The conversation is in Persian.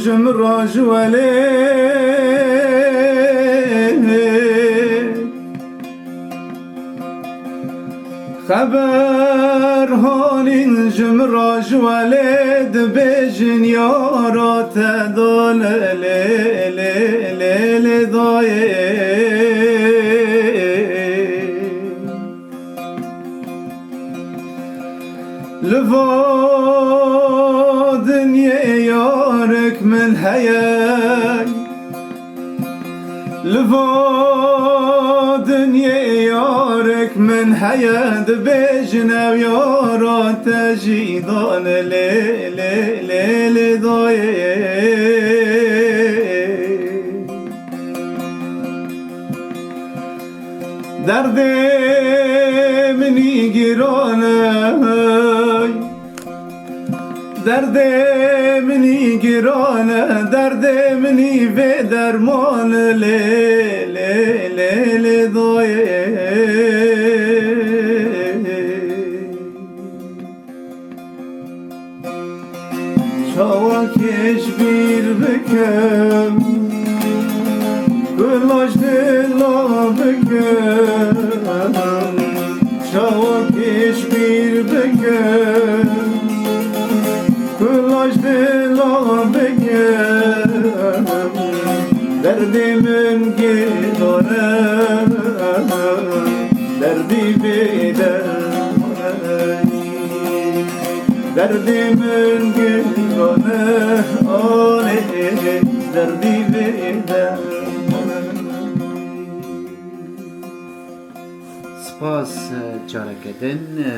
جمراج خبر هانین جمراج ولد بجن یارات دال لیل لوا دنيا يارك من هياي لوا دنيا يارك من هياد بجنا ويارات جيدان ليل ضاي درد مني گرانه درد منی گرانه درد منی و درمان لیل دایه شاوکش بیر بکم گلاش دلا بکم شاوکش بیر بکم Kulaş dila bekem derdimin gidone derdi beden derdimin gidone ale derdi beden سپاس جارکدن